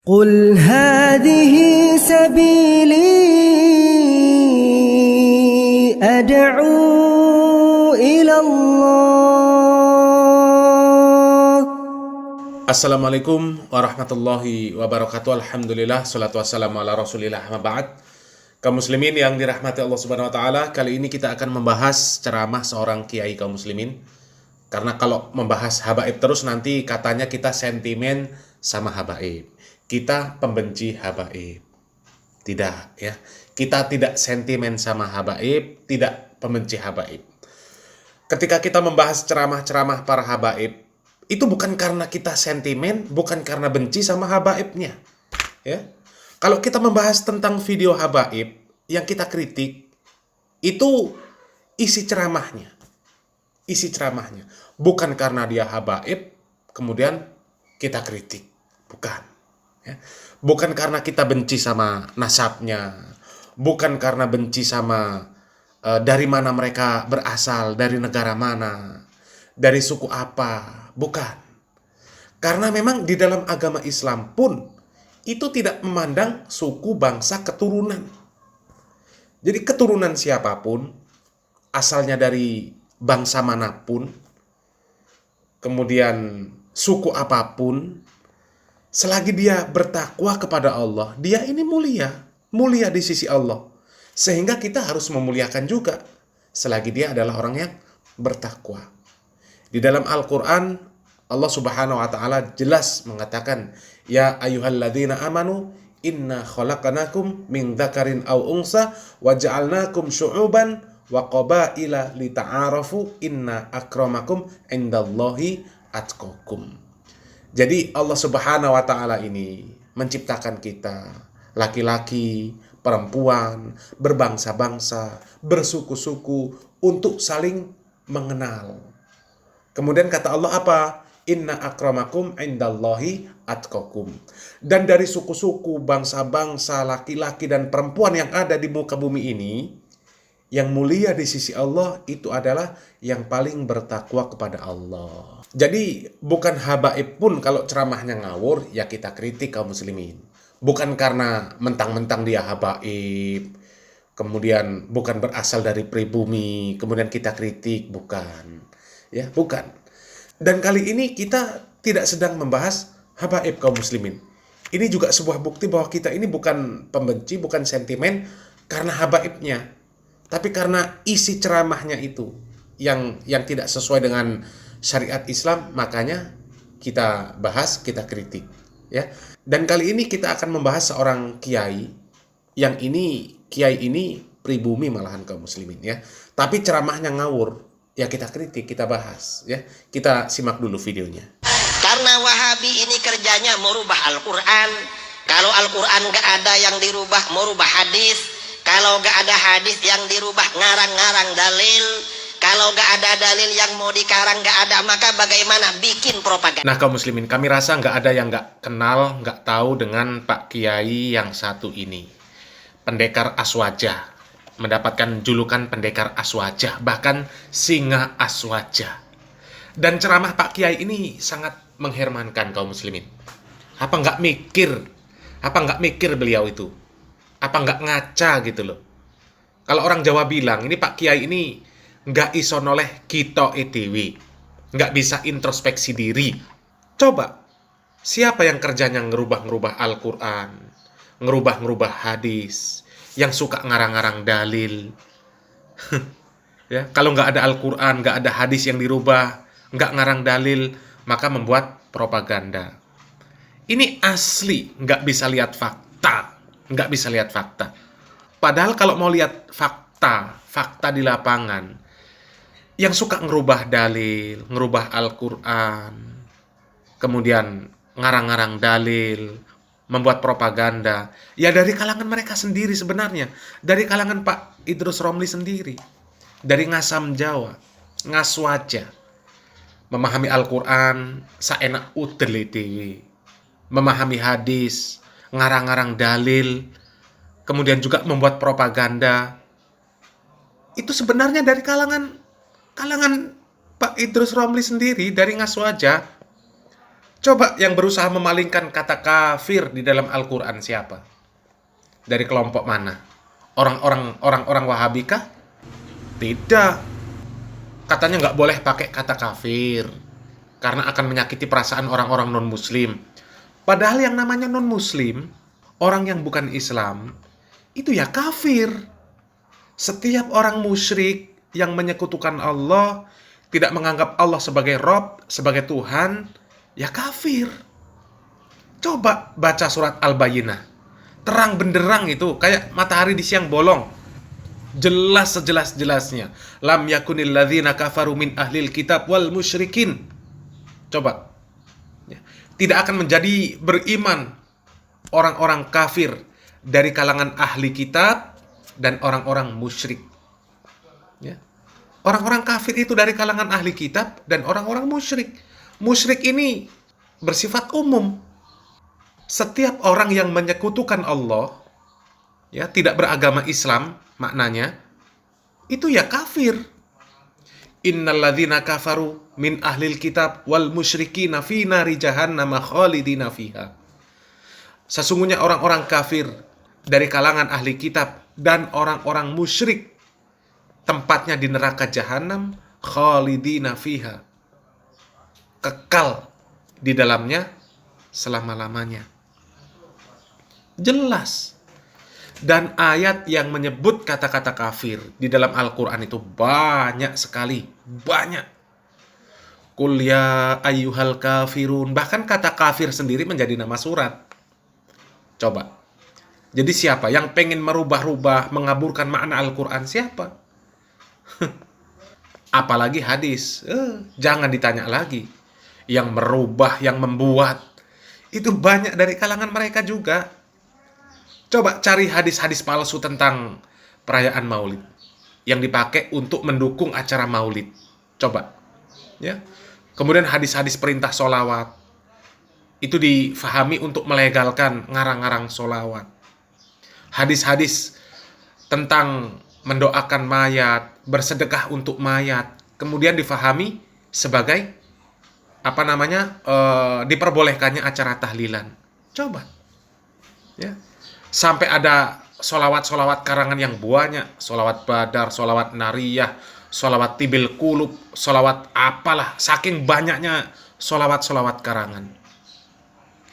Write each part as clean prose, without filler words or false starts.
قل هذه سبيلي أدعو إلى الله. Assalamualaikum warahmatullahi wabarakatuh. Alhamdulillah, salatu wassalamu ala rasulillah, amma ba'd. Kaum muslimin yang dirahmati Allah subhanahu wa ta'ala, kali ini kita akan membahas ceramah seorang kiai kaum muslimin. Karena kalau membahas habaib terus nanti katanya kita sentimen sama habaib, kita pembenci habaib. Tidak ya, kita tidak sentimen sama habaib, tidak pembenci habaib. Ketika kita membahas ceramah-ceramah para habaib, itu bukan karena kita sentimen, bukan karena benci sama habaibnya. Ya. Kalau kita membahas tentang video habaib yang kita kritik, itu isi ceramahnya. Isi ceramahnya. Bukan karena dia habaib, kemudian kita kritik. Bukan. Ya. Bukan karena kita benci sama nasabnya. Bukan karena benci sama dari mana mereka berasal, dari negara mana, dari suku apa. Bukan. Karena memang di dalam agama Islam pun itu tidak memandang suku, bangsa, keturunan. Jadi keturunan siapapun, asalnya dari bangsa manapun, kemudian suku apapun, selagi dia bertakwa kepada Allah, dia ini mulia. Mulia di sisi Allah. Sehingga kita harus memuliakan juga, selagi dia adalah orang yang bertakwa. Di dalam Al-Quran, Allah subhanahu wa ta'ala jelas mengatakan, Ya ayyuhalladzina amanu, inna khalaqanakum min dzakarin aw unsa, wa ja'alnakum syu'uban wa qabaila lita'arafu, inna akramakum indallahi atqakum. Jadi Allah subhanahu wa ta'ala ini menciptakan kita, laki-laki, perempuan, berbangsa-bangsa, bersuku-suku, untuk saling mengenal. Kemudian kata Allah apa? Inna akramakum indallahi atqakum. Dan dari suku-suku, bangsa-bangsa, laki-laki dan perempuan yang ada di muka bumi ini, yang mulia di sisi Allah itu adalah yang paling bertakwa kepada Allah. Jadi bukan habaib pun kalau ceramahnya ngawur, ya kita kritik kaum muslimin. Bukan karena mentang-mentang dia habaib, kemudian bukan berasal dari pribumi, kemudian kita kritik, bukan. Ya, bukan. Dan kali ini kita tidak sedang membahas habaib kaum muslimin. Ini juga sebuah bukti bahwa kita ini bukan pembenci, bukan sentimen karena habaibnya, tapi karena isi ceramahnya itu yang tidak sesuai dengan syariat Islam, makanya kita bahas, kita kritik, ya. Dan kali ini kita akan membahas seorang kiai yang kiai ini pribumi malahan kaum muslimin, ya. Tapi ceramahnya ngawur. Ya kita kritik, kita bahas, ya. Kita simak dulu videonya. Karena Wahabi ini kerjanya merubah Al-Quran. Kalau Al-Quran gak ada yang dirubah, merubah hadis. Kalau gak ada hadis yang dirubah, ngarang-ngarang dalil. Kalau gak ada dalil yang mau dikarang gak ada, maka bagaimana bikin propaganda? Nah kaum muslimin, kami rasa nggak ada yang nggak kenal, nggak tahu dengan Pak Kiai yang satu ini. Pendekar Aswaja. Mendapatkan julukan pendekar Aswaja, bahkan singa Aswaja. Dan ceramah Pak Kiai ini sangat menghermankan kaum muslimin. Apa nggak mikir beliau itu? Apa nggak ngaca gitu loh? Kalau orang Jawa bilang, ini Pak Kiai ini nggak iso noleh kita edewi, nggak bisa introspeksi diri. Coba, siapa yang kerjanya ngerubah-ngerubah Al-Quran, ngerubah-ngerubah hadis, yang suka ngarang-ngarang dalil? Ya, kalau nggak ada Al-Quran, nggak ada hadis yang dirubah, nggak ngarang dalil, maka membuat propaganda. Ini asli, nggak bisa lihat fakta. Nggak bisa lihat fakta. Padahal kalau mau lihat fakta di lapangan, yang suka ngerubah dalil, ngerubah Al-Quran, kemudian ngarang-ngarang dalil, membuat propaganda, ya dari kalangan mereka sendiri sebenarnya. Dari kalangan Pak Idrus Romli sendiri. Dari ngasam Jawa, ngaswaja. Memahami Al-Quran, saenak udel dewe. Memahami hadis, ngarang-ngarang dalil, kemudian juga membuat propaganda. Itu sebenarnya dari kalangan Pak Idrus Romli sendiri, dari ngaswaja. Coba yang berusaha memalingkan kata kafir di dalam Al-Quran siapa? Dari kelompok mana? Orang-orang Wahabi kah? Tidak. Katanya nggak boleh pakai kata kafir karena akan menyakiti perasaan orang-orang non-muslim. Padahal yang namanya non-muslim, orang yang bukan Islam, itu ya kafir. Setiap orang musyrik yang menyekutukan Allah, tidak menganggap Allah sebagai Rob, sebagai Tuhan, ya kafir. Coba baca surat Al-Bayyinah. Terang benderang itu, kayak matahari di siang bolong. Jelas sejelas-jelasnya. Lam yakunil ladzina kafaru min ahlil kitab wal musyrikin. Coba. Tidak akan menjadi beriman orang-orang kafir dari kalangan ahli kitab dan orang-orang musyrik. Ya. Orang-orang kafir itu dari kalangan ahli kitab dan orang-orang musyrik. Musyrik ini bersifat umum. Setiap orang yang menyekutukan Allah, ya, tidak beragama Islam, maknanya, itu ya kafir. Innalladzina kafaru min ahlil kitab wal musyrikina fi nari jahannam khalidina fiha. Sesungguhnya orang-orang kafir dari kalangan ahli kitab dan orang-orang musyrik tempatnya di neraka jahanam khalidina fiha. Kekal di dalamnya selama-lamanya. Jelas. Dan ayat yang menyebut kata-kata kafir di dalam Al-Quran itu banyak sekali. Banyak. Qul ya ayyuhal kafirun. Bahkan kata kafir sendiri menjadi nama surat. Coba. Jadi siapa yang pengen merubah-rubah, mengaburkan makna Al-Quran? Siapa? Apalagi hadis. Jangan ditanya lagi. Yang merubah, yang membuat. Itu banyak dari kalangan mereka juga. Coba cari hadis-hadis palsu tentang perayaan Maulid yang dipakai untuk mendukung acara Maulid. Coba, ya. Kemudian hadis-hadis perintah sholawat itu difahami untuk melegalkan ngarang-ngarang sholawat. Hadis-hadis tentang mendoakan mayat, bersedekah untuk mayat, kemudian difahami sebagai diperbolehkannya acara tahlilan. Coba, ya. Sampai ada solawat-solawat karangan yang banyak. Solawat badar, solawat nariyah, solawat tibil kulub, solawat apalah. Saking banyaknya solawat-solawat karangan.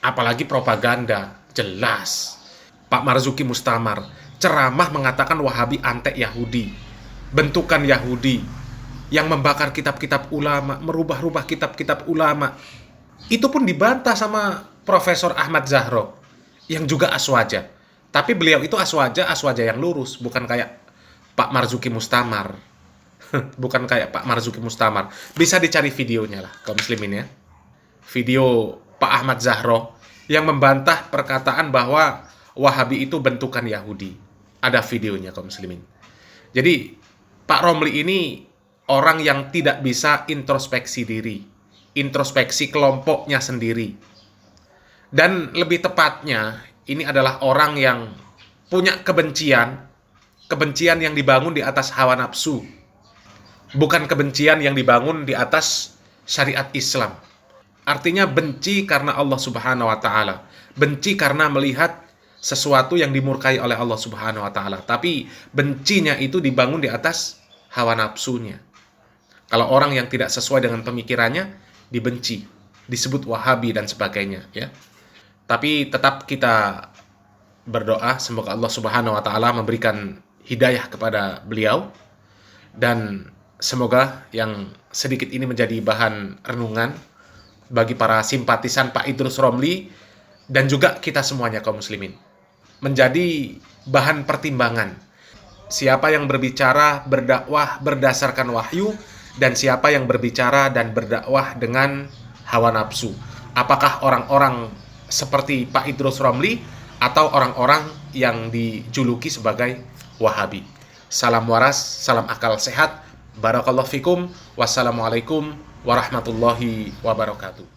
Apalagi propaganda. Jelas. Pak Marzuki Mustamar ceramah mengatakan Wahabi antek Yahudi. Bentukan Yahudi. Yang membakar kitab-kitab ulama. Merubah-rubah kitab-kitab ulama. Itu pun dibantah sama Profesor Ahmad Zahro. Yang juga aswaja. Tapi beliau itu aswaja yang lurus, bukan kayak Pak Marzuki Mustamar. Bukan kayak Pak Marzuki Mustamar. Bisa dicari videonya lah, kaum muslimin ya. Video Pak Ahmad Zahro yang membantah perkataan bahwa Wahabi itu bentukan Yahudi. Ada videonya, kaum muslimin. Jadi, Pak Romli ini orang yang tidak bisa introspeksi diri. Introspeksi kelompoknya sendiri. Dan lebih tepatnya, ini adalah orang yang punya kebencian yang dibangun di atas hawa nafsu. Bukan kebencian yang dibangun di atas syariat Islam. Artinya benci karena Allah Subhanahu wa Ta'ala. Benci karena melihat sesuatu yang dimurkai oleh Allah Subhanahu wa Ta'ala. Tapi bencinya itu dibangun di atas hawa nafsunya. Kalau orang yang tidak sesuai dengan pemikirannya, dibenci, disebut Wahabi dan sebagainya, ya. Tapi tetap kita berdoa semoga Allah Subhanahu wa Ta'ala memberikan hidayah kepada beliau, dan semoga yang sedikit ini menjadi bahan renungan bagi para simpatisan Pak Idrus Romli dan juga kita semuanya kaum muslimin. Menjadi bahan pertimbangan siapa yang berbicara berdakwah berdasarkan wahyu dan siapa yang berbicara dan berdakwah dengan hawa nafsu. Apakah orang-orang seperti Pak Idrus Romli atau orang-orang yang dijuluki sebagai Wahabi. Salam waras, salam akal sehat. Barakallahu fikum. Wassalamualaikum warahmatullahi wabarakatuh.